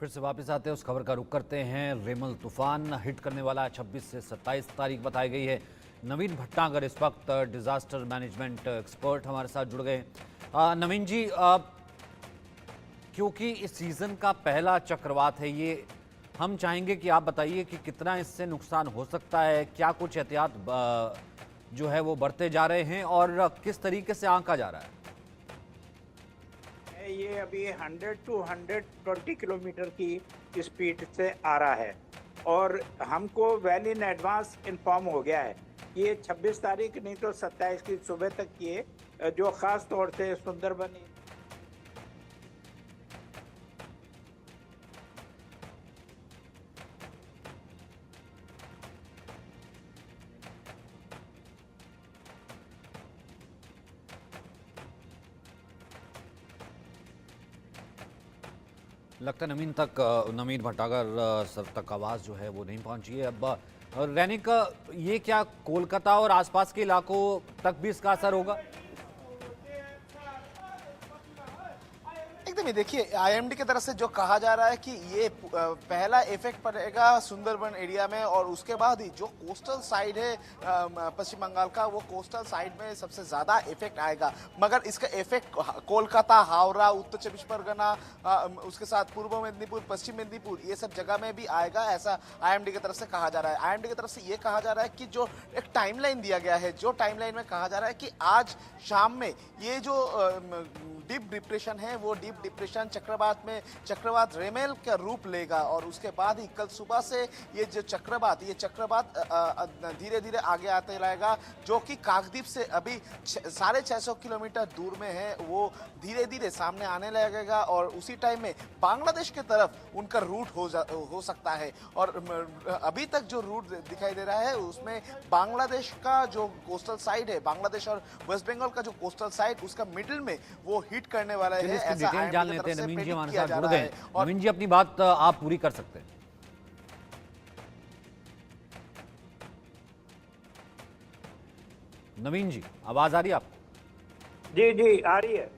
फिर से वापस आते हैं, उस खबर का रुख करते हैं। रेमल तूफान हिट करने वाला 26 से 27 तारीख बताई गई है। नवीन भटनागर इस वक्त डिजास्टर मैनेजमेंट एक्सपर्ट हमारे साथ जुड़ गए। नवीन जी, क्योंकि इस सीजन का पहला चक्रवात है ये, हम चाहेंगे कि आप बताइए कि कितना इससे नुकसान हो सकता है, क्या कुछ एहतियात जो है वो बढ़ते जा रहे हैं और किस तरीके से आंका जा रहा है। ये अभी 100 टू 120 किलोमीटर की स्पीड से आ रहा है और हमको वेल इन एडवांस इन्फॉर्म हो गया है। ये 26 तारीख नहीं तो 27 की सुबह तक ये जो ख़ास तौर से सुंदरबन लगता है नवीन भटनागर सर तक आवाज़ जो है वो नहीं पहुंची है। अब रैनिक, ये क्या कोलकाता और आसपास के इलाकों तक भी इसका असर होगा? एकदम ही देखिए, आईएमडी की तरफ से जो कहा जा रहा है कि ये पहला इफेक्ट पड़ेगा सुंदरबन एरिया में और उसके बाद ही जो कोस्टल साइड है पश्चिम बंगाल का, वो कोस्टल साइड में सबसे ज़्यादा इफेक्ट आएगा। मगर इसका इफेक्ट कोलकाता, हावड़ा, उत्तर चौबीस परगना, उसके साथ पूर्व मेदिनीपुर, पश्चिम मेदिनीपुर, ये सब जगह में भी आएगा, ऐसा आईएमडी की तरफ से कहा जा रहा है। आईएमडी की तरफ से ये कहा जा रहा है कि जो एक टाइमलाइन दिया गया है, जो टाइमलाइन में कहा जा रहा है कि आज शाम में ये जो डीप डिप्रेशन है, वो डीप डिप्रेशन चक्रवात रेमेल का रूप लेगा और उसके बाद ही कल सुबह से ये चक्रवात धीरे धीरे आगे आते रहेगा, जो कि काकद्वीप से अभी 650 किलोमीटर दूर में है, वो धीरे धीरे सामने आने लगेगा और उसी टाइम में बांग्लादेश की तरफ उनका रूट हो सकता है। और अभी तक जो रूट दिखाई दे रहा है उसमें बांग्लादेश का जो कोस्टल साइड है, बांग्लादेश और वेस्ट बंगाल का जो कोस्टल साइड, उसका मिडिल में वो हिट करने वाला है। ऐसा जान लेते हैं। नवीन जी हमारे साथ जुड़ गए। नवीन जी, अपनी बात आप पूरी कर सकते हैं। नवीन जी, आवाज आ रही है आपको? जी जी आ रही है।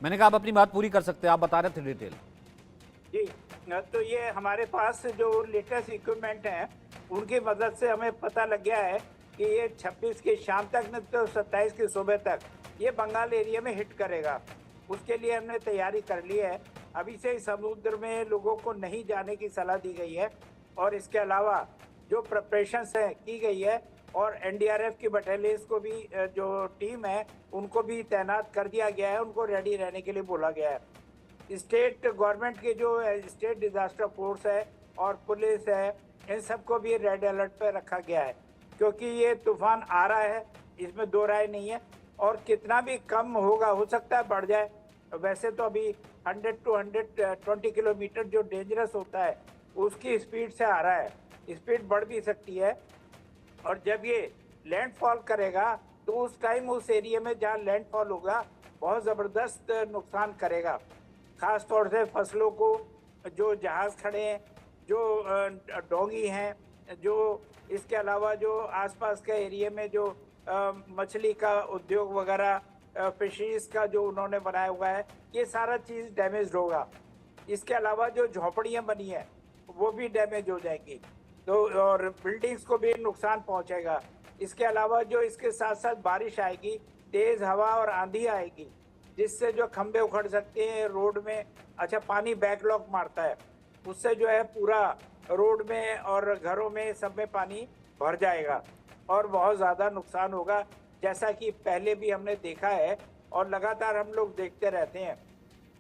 मैंने कहा आप अपनी बात पूरी कर सकते हैं, आप बता रहे थे डिटेल। जी, तो ये हमारे पास जो लेटेस्ट इक्विपमेंट हैं उनकी मदद से हमें पता लग गया है कि ये 26 की शाम तक न तो 27 की सुबह तक ये बंगाल एरिया में हिट करेगा। उसके लिए हमने तैयारी कर ली है। अभी से ही समुद्र में लोगों को नहीं जाने की सलाह दी गई है और इसके अलावा जो प्रिपरेशंस है की गई है और एनडीआरएफ की बटालियंस को भी जो टीम है उनको भी तैनात कर दिया गया है, उनको रेडी रहने के लिए बोला गया है। स्टेट गवर्नमेंट के जो स्टेट डिजास्टर फोर्स है और पुलिस है, इन सबको भी रेड अलर्ट पर रखा गया है क्योंकि ये तूफान आ रहा है, इसमें दो राय नहीं है। और कितना भी कम होगा, हो सकता है बढ़ जाए। वैसे तो अभी 100 टू 120 किलोमीटर जो डेंजरस होता है उसकी स्पीड से आ रहा है, स्पीड बढ़ भी सकती है। और जब ये लैंडफॉल करेगा तो उस टाइम उस एरिया में जहाँ लैंडफॉल होगा बहुत ज़बरदस्त नुकसान करेगा, ख़ास तौर से फसलों को, जो जहाज़ खड़े हैं, जो डोंगी हैं, जो इसके अलावा जो आसपास के एरिया में जो मछली का उद्योग वगैरह, फिशरीज का जो उन्होंने बनाया हुआ है, ये सारा चीज़ डैमेज होगा। इसके अलावा जो झोपड़ियाँ बनी हैं वो भी डैमेज हो जाएंगी, तो और बिल्डिंग्स को भी नुकसान पहुंचेगा। इसके अलावा जो इसके साथ साथ बारिश आएगी, तेज़ हवा और आंधी आएगी, जिससे जो खंभे उखड़ सकते हैं रोड में। अच्छा, पानी बैकलॉग मारता है, उससे जो है पूरा रोड में और घरों में सब में पानी भर जाएगा और बहुत ज़्यादा नुकसान होगा, जैसा कि पहले भी हमने देखा है और लगातार हम लोग देखते रहते हैं।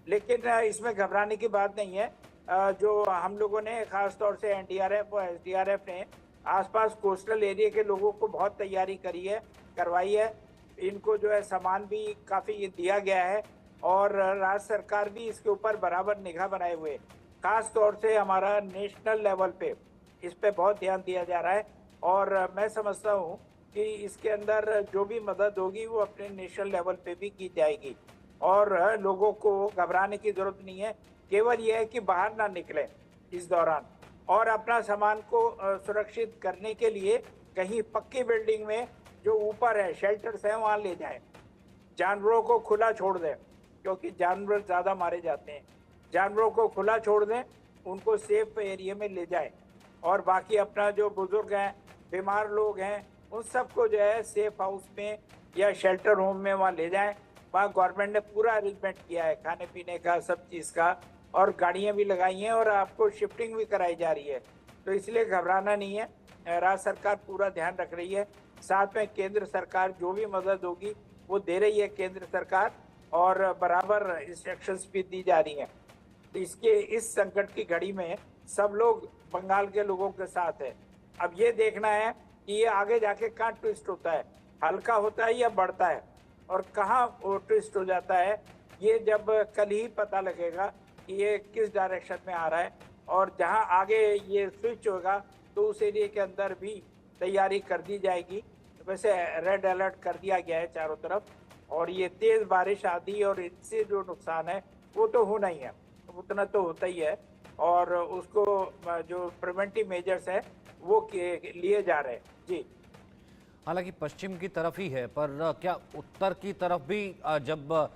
लेकिन इसमें घबराने की बात नहीं है। जो हम लोगों ने ख़ास तौर से एनडीआरएफ और एसडीआरएफ ने आसपास कोस्टल एरिया के लोगों को बहुत तैयारी करवाई है। इनको जो है सामान भी काफ़ी दिया गया है और राज्य सरकार भी इसके ऊपर बराबर निगाह बनाए हुए, ख़ास तौर से हमारा नेशनल लेवल पे इस पे बहुत ध्यान दिया जा रहा है। और मैं समझता हूँ कि इसके अंदर जो भी मदद होगी वो अपने नेशनल लेवल पे भी की जाएगी और लोगों को घबराने की ज़रूरत नहीं है। केवल यह है कि बाहर ना निकलें इस दौरान और अपना सामान को सुरक्षित करने के लिए कहीं पक्की बिल्डिंग में जो ऊपर है, शेल्टर्स हैं, वहाँ ले जाएं। जानवरों को खुला छोड़ दें क्योंकि जानवर ज़्यादा मारे जाते हैं। जानवरों को खुला छोड़ दें उनको सेफ एरिया में ले जाए और बाकी अपना जो बुजुर्ग हैं, बीमार लोग हैं, उन सबको जो है सेफ हाउस में या शेल्टर होम में वहाँ ले जाएं। वहाँ गवर्नमेंट ने पूरा अरेंजमेंट किया है खाने पीने का, सब चीज़ का, और गाड़ियाँ भी लगाई हैं और आपको शिफ्टिंग भी कराई जा रही है। तो इसलिए घबराना नहीं है, राज्य सरकार पूरा ध्यान रख रही है। साथ में केंद्र सरकार जो भी मदद होगी वो दे रही है केंद्र सरकार, और बराबर इंस्ट्रक्शंस भी दी जा रही हैं। तो इस संकट की घड़ी में सब लोग बंगाल के लोगों के साथ है। अब ये देखना है कि ये आगे जाके कहाँ ट्विस्ट होता है, हल्का होता है या बढ़ता है, और कहाँ वो ट्विस्ट हो जाता है, ये जब कल ही पता लगेगा कि ये किस डायरेक्शन में आ रहा है। और जहाँ आगे ये स्विच होगा तो उस एरिया के अंदर भी तैयारी कर दी जाएगी। वैसे रेड अलर्ट कर दिया गया है चारों तरफ, और ये तेज बारिश आदि और इससे जो नुकसान है वो तो होना ही है, उतना तो होता ही है, और उसको जो प्रिवेंटिव मेजर्स है वो लिए जा रहे हैं। जी, हालांकि पश्चिम की तरफ ही है, पर क्या उत्तर की तरफ भी जब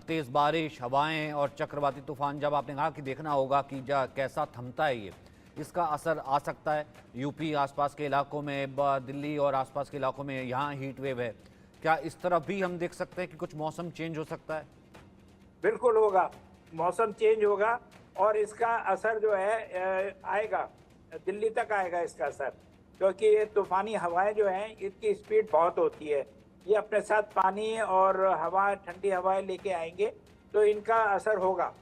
तेज बारिश, हवाएं और चक्रवाती तूफान, जब आपने कहा कि देखना होगा कि कैसा थमता है, ये इसका असर आ सकता है यूपी आसपास के इलाकों में, दिल्ली और आसपास के इलाकों में यहाँ हीट वेव है, क्या इस तरफ भी हम देख सकते हैं कि कुछ मौसम चेंज हो सकता है? बिल्कुल होगा, मौसम चेंज होगा और इसका असर जो है आएगा, दिल्ली तक आएगा इसका असर, क्योंकि ये तूफानी हवाएं जो हैं इसकी स्पीड बहुत होती है। ये अपने साथ पानी और हवा, ठंडी हवाएं लेके आएंगे, तो इनका असर होगा।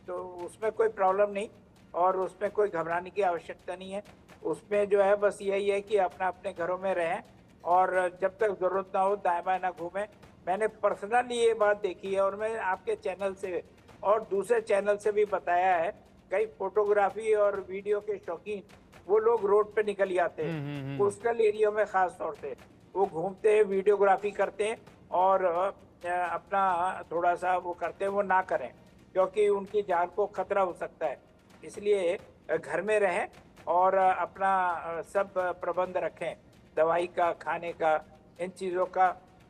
तो उसमें कोई प्रॉब्लम नहीं और उसमें कोई घबराने की आवश्यकता नहीं है। उसमें जो है बस यही है कि अपना अपने घरों में रहें और जब तक ज़रूरत ना हो दाएं बाएं ना घूमें। मैंने पर्सनली ये बात देखी है और मैं आपके चैनल से और दूसरे चैनल से भी बताया है। कई फोटोग्राफी और वीडियो के शौकीन वो लोग रोड पे निकल जाते हैं, कोस्टल एरिया में खास तौर से वो घूमते हैं, वीडियोग्राफी करते हैं और अपना थोड़ा सा वो करते हैं, वो ना करें क्योंकि उनकी जान को खतरा हो सकता है। इसलिए घर में रहें और अपना सब प्रबंध रखें, दवाई का, खाने का, इन चीज़ों का,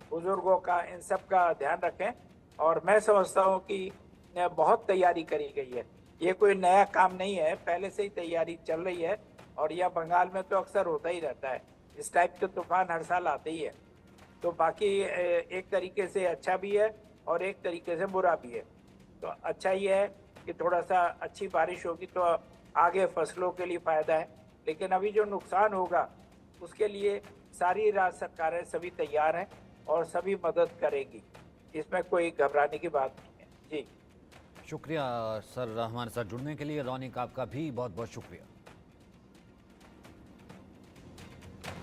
बुजुर्गों का, इन सब का ध्यान रखें। और मैं समझता हूँ कि बहुत तैयारी करी गई है, ये कोई नया काम नहीं है, पहले से ही तैयारी चल रही है। और यह बंगाल में तो अक्सर होता ही रहता है, इस टाइप के तूफान हर साल आते ही है। तो बाकी एक तरीके से अच्छा भी है और एक तरीके से बुरा भी है। तो अच्छा ये है कि थोड़ा सा अच्छी बारिश होगी तो आगे फसलों के लिए फ़ायदा है, लेकिन अभी जो नुकसान होगा उसके लिए सारी राज्य सरकारें सभी तैयार हैं और सभी मदद करेगी, इसमें कोई घबराने की बात नहीं है। जी शुक्रिया सर, हमारे साथ जुड़ने के लिए। रौनिक, आपका भी बहुत बहुत शुक्रिया।